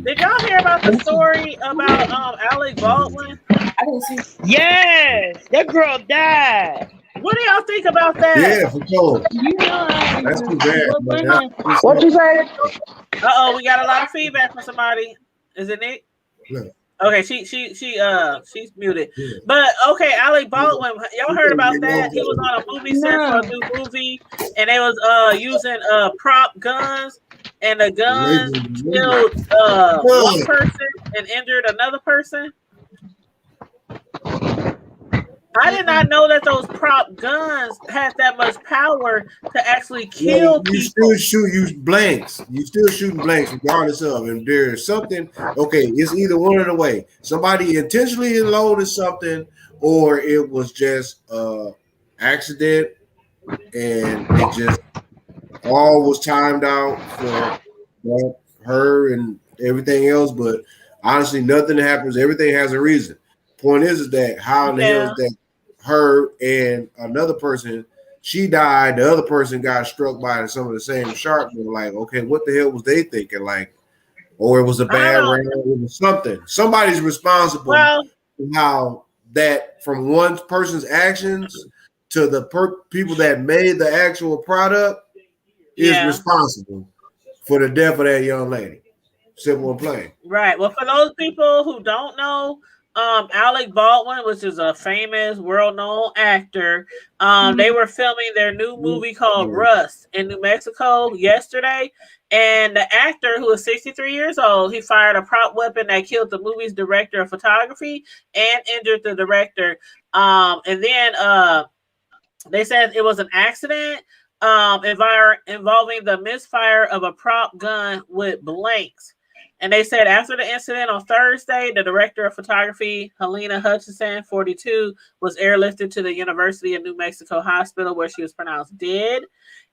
Did y'all hear about the story about Alec Baldwin? I didn't see. Yes, that girl died. What do y'all think about that? Yeah, for sure. You know, That's too bad, what man. women? What you say? We got a lot of feedback from somebody. Is it Nick? Look, Okay, she's muted. But okay, Alec Baldwin, y'all heard about that? He was on a movie set for a new movie, and they was using prop guns, and the guns killed one person and injured another person. I did not know that those prop guns had that much power to actually kill you people. still shoot you blanks. You still shooting blanks regardless of. And there's something. Okay, it's either one of the way. Somebody intentionally loaded something, or it was just accident, and it just all was timed out for her and everything else. But honestly, nothing happens. Everything has a reason. Point is that how in the hell is that her and another person, she died, the other person got struck by some of the same shark. They're like, okay, what the hell was they thinking? Like, or it was a bad round, it was something. Somebody's responsible for how that from one person's actions to the people that made the actual product is responsible for the death of that young lady. Simple and plain. Right. Well, for those people who don't know, Alec Baldwin, which is a famous, world-known actor, they were filming their new movie called Rust in New Mexico yesterday. And the actor, who is 63 years old, he fired a prop weapon that killed the movie's director of photography and injured the director. And then they said it was an accident involving the misfire of a prop gun with blanks. And they said after the incident on Thursday, the director of photography, Helena Hutchinson, 42, was airlifted to the University of New Mexico Hospital where she was pronounced dead.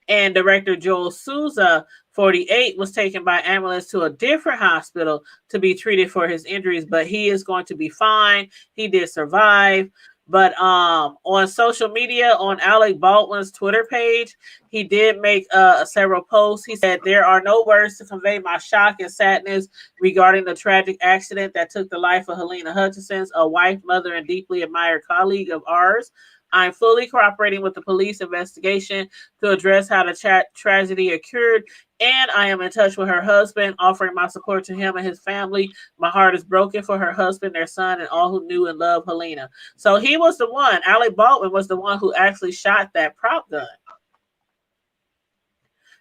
And director Joel Souza, 48, was taken by ambulance to a different hospital to be treated for his injuries, but he is going to be fine. He did survive. But on social media, on Alec Baldwin's Twitter page, he did make several posts. He said, "There are no words to convey my shock and sadness regarding the tragic accident that took the life of Helena Hutchinson, a wife, mother, and deeply admired colleague of ours. I'm fully cooperating with the police investigation to address how the tragedy occurred, and I am in touch with her husband, offering my support to him and his family. My heart is broken for her husband, their son, and all who knew and loved Helena." So he was the one, Alec Baldwin was the one who actually shot that prop gun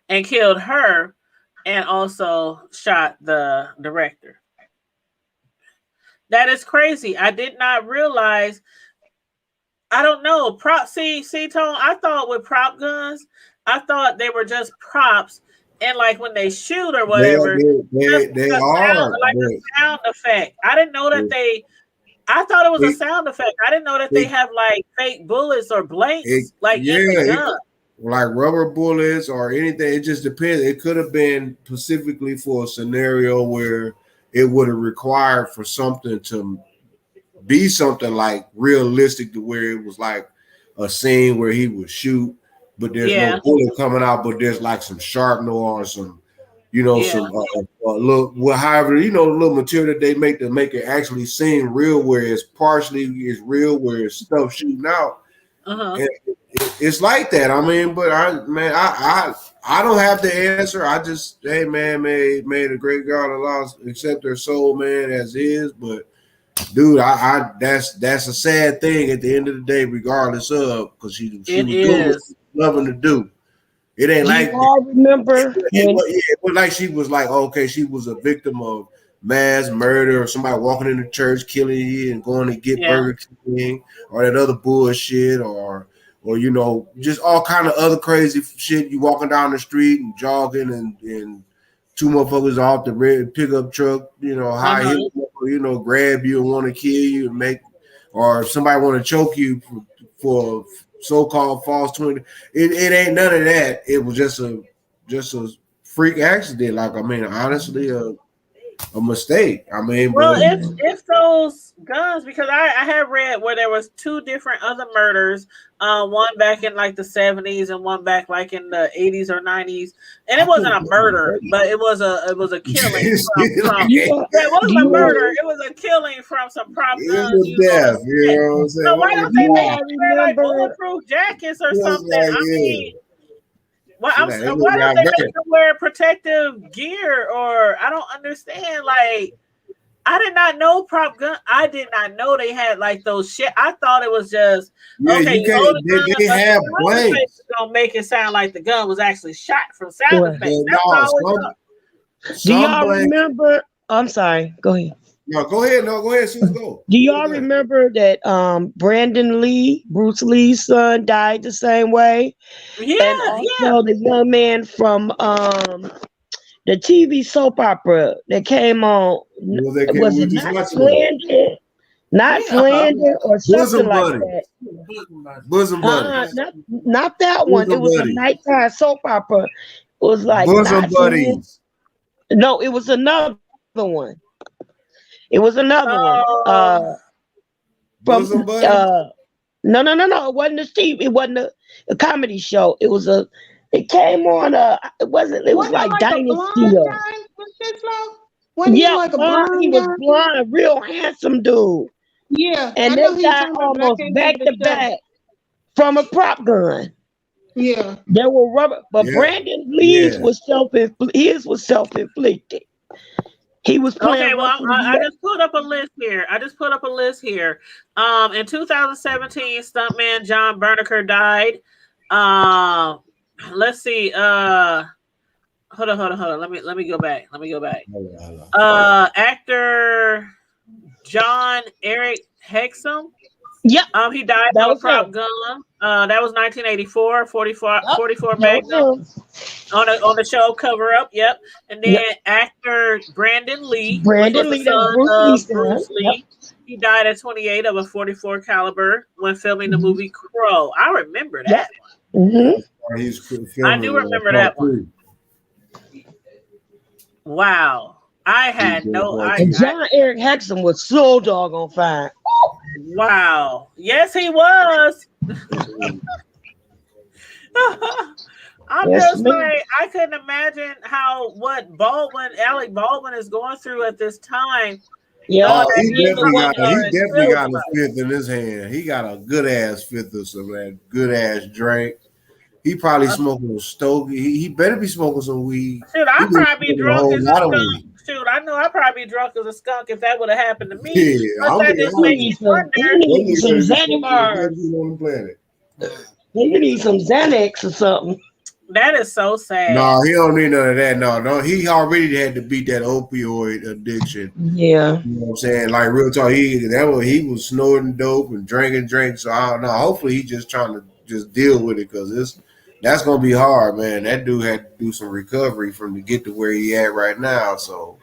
and killed her and also shot the director. That is crazy. I did not realize. I don't know. See, Tone, I thought with prop guns, I thought they were just props. And like when they shoot or whatever, they are like a sound effect. I didn't know that I thought it was a sound effect. I didn't know that they have like fake bullets or blanks in the gun. Like rubber bullets or anything. It just depends. It could have been specifically for a scenario where it would have required for something to be something like realistic, to where it was like a scene where he would shoot, but there's no bullet coming out, but there's like some sharpener or some, some little, however, little material that they make to make it actually seem real, where it's partially is real, where it's stuff shooting out. It's like that. I mean, but I don't have the answer. I just, hey man, made a great God Allah accept their soul, man, as is. But dude, that's a sad thing at the end of the day, regardless of, because she was doing what she was loving to do. It ain't like I remember it was like she was like, okay, she was a victim of mass murder, or somebody walking in the church killing you and going to get Burger King or that other bullshit, or just all kind of other crazy shit. You walking down the street and jogging and two motherfuckers off the red pickup truck, high heel, grab you and want to kill you and make, or if somebody want to choke you for so-called false 20. It ain't none of that. It was just a freak accident. Like, I mean, honestly, a mistake. I mean, Well, but if those guns, because I have read where there was two different other murders, one back in like the 70s and one back like in the 80s or 90s, and I it wasn't think a murder, but it was a killing from Do you, yeah, it do wasn't a you, murder, it was a killing from some prop it's guns a used on a death. You set. know what I'm So saying? why What don't would they you make you? all them wear like remember? bulletproof jackets or It's something? like I yeah. mean, why See, like, they why look don't like they make that. them wear protective gear? Or I don't understand. Like, I did not know prop gun. I did not know they had like those shit. I thought it was just Yeah, okay. you You can't. hold the gun, They but the have sound effects blanks, is gonna make it sound like the gun was actually shot from sound What? effects. but That's what I no, always thought. Do some y'all blanks. remember? I'm sorry. Go ahead. No, go ahead. No, go ahead. Susan, go. Do Go y'all ahead. remember that Brandon Lee, Bruce Lee's son, died the same way? And Yeah, yeah. also the young man from the TV soap opera that came on, Well, they came. was We were it just not watching it. Slandered? Not Yeah. Slandered or something Bosom like buddies. that. Bosom buddies. Not that one. It Bosom was a buddies. nighttime soap opera. It was like Bosom not Slandered. buddies. No, it was another one. It was another one. From Bosom buddies. no. It wasn't a Steve. It wasn't a comedy show. It was a. It came on. It wasn't. It was Wasn't it like like a Dynasty. blonde guy with this flow? Wasn't he Yeah, like a blonde. He blonde was guy? blonde, real handsome dude, Yeah, and I they know who you're died talking about, but I almost can't think back of the to show. back from a prop gun. Yeah. There were rubber, but Yeah. Brandon Lee's Yeah. was his was self inflicted. He was Okay, playing well, Russian I roulette. just put up a list here. I just put up a list here. In 2017, stuntman John Berniker died. Um, let's see. Hold on. Let me go back. Let me go back. Actor John Eric Hexum. Yep, He died that from a was prop him. gun. That was 1984, 44, Yep, 44 that was Magnum him. on the show Cover Up. Yep. And then Yep, actor Brandon Lee, which was Brandon the Lee. That's son Bruce Lee's of son. Bruce Yep. Lee. He died at 28 of a 44 caliber when filming the Mhm. movie Crow. I remember Yep. that one. He's I filming do remember part that one. two. Wow. I He's had doing no part And two. John Eric Hexum was so doggone fine. Wow. Yes, he was. I'm Yes, just man. like, I couldn't imagine Alec Baldwin is going through at this time, Yep. knowing Oh, that he's the one he in definitely jail got a twice. fifth in his hand. He got a good ass fifth of some that good ass drink. He probably smoking a stogie. He better be smoking some weed. Shoot, He I'd been probably be smoking a drunk whole as a lot of skunk. weed. Shoot, I know I'd probably be drunk as a skunk if that would have happened to me. Yeah, But I'm that being just He makes honest. me needs some. He wonder. That needs nigga some better be smoking the Xanax. best weed on the planet. He needs some Xanax or something. That is so sad. No, he don't need none of that. No. He already had to beat that opioid addiction. Yeah. You know what I'm saying? Like real talk, he was snorting dope and drinking drinks. So I don't know. Hopefully he just trying to just deal with it because that's gonna be hard, man. That dude had to do some recovery from to get to where he at right now. So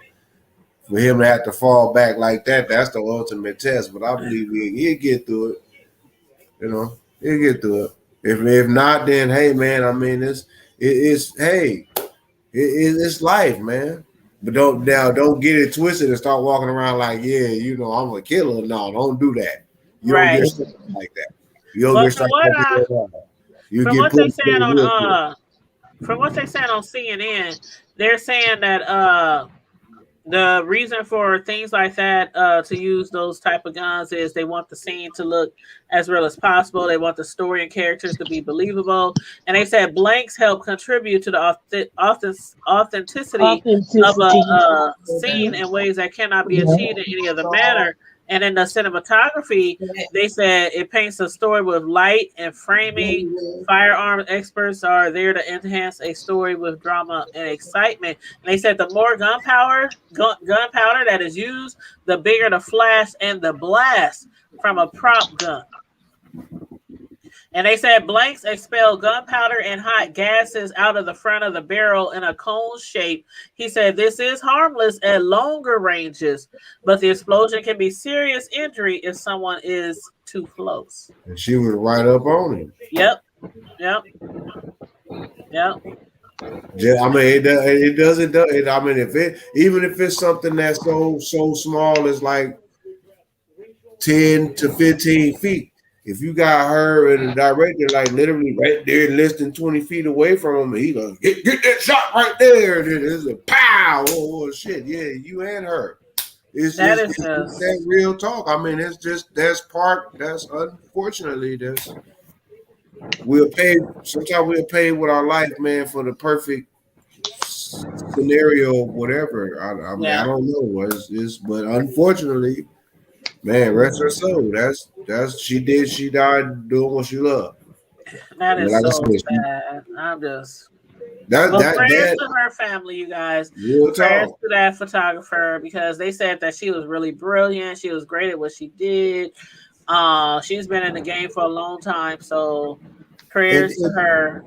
for him to have to fall back like that, that's the ultimate test. But I believe he'll get through it. You know, he'll get through it. If not, then hey, man. I mean, it's hey, it's life, man. But don't get it twisted and start walking around like, yeah, I'm a killer. No, don't do that. You don't get Right. stuck like that. You don't Well, get stuck like that. You from get what put they in saying jail real quick. on CNN, they're saying that the reason for things like that to use those type of guns is they want the scene to look as real as possible. They want the story and characters to be believable, and they said blanks help contribute to the authenticity of a, Authenticity. scene in ways that cannot be Yeah. achieved in any other manner. And in the cinematography, they said it paints a story with light and framing. Firearm experts are there to enhance a story with drama and excitement. And they said the more gunpowder that is used, the bigger the flash and the blast from a prop gun. And they said blanks expel gunpowder and hot gases out of the front of the barrel in a cone shape. He said this is harmless at longer ranges, but the explosion can be serious injury if someone is too close. And she was right up on him. Yep. Yep. Yep. I mean, it doesn't. I mean, even if it's something that's so small as like 10 to 15 feet. If you got her and the director like literally right there, less than 20 feet away from him, and he goes, get that shot right there. And then it's a pow. Oh, shit. Yeah, you and her. It's That just is it's just that real talk. I mean, it's just that's unfortunately we'll pay sometimes we'll pay with our life, man, for the perfect scenario, whatever. I mean, I yeah. don't know. But unfortunately, man, rest her soul. That's she died doing what she loved. That And is like I so said, sad. I'm just that well, that prayers that to her family, you guys. real Prayers talk. to that photographer because they said that she was really brilliant. She was great at what she did. She's been in the game for a long time, so And, prayers to and her.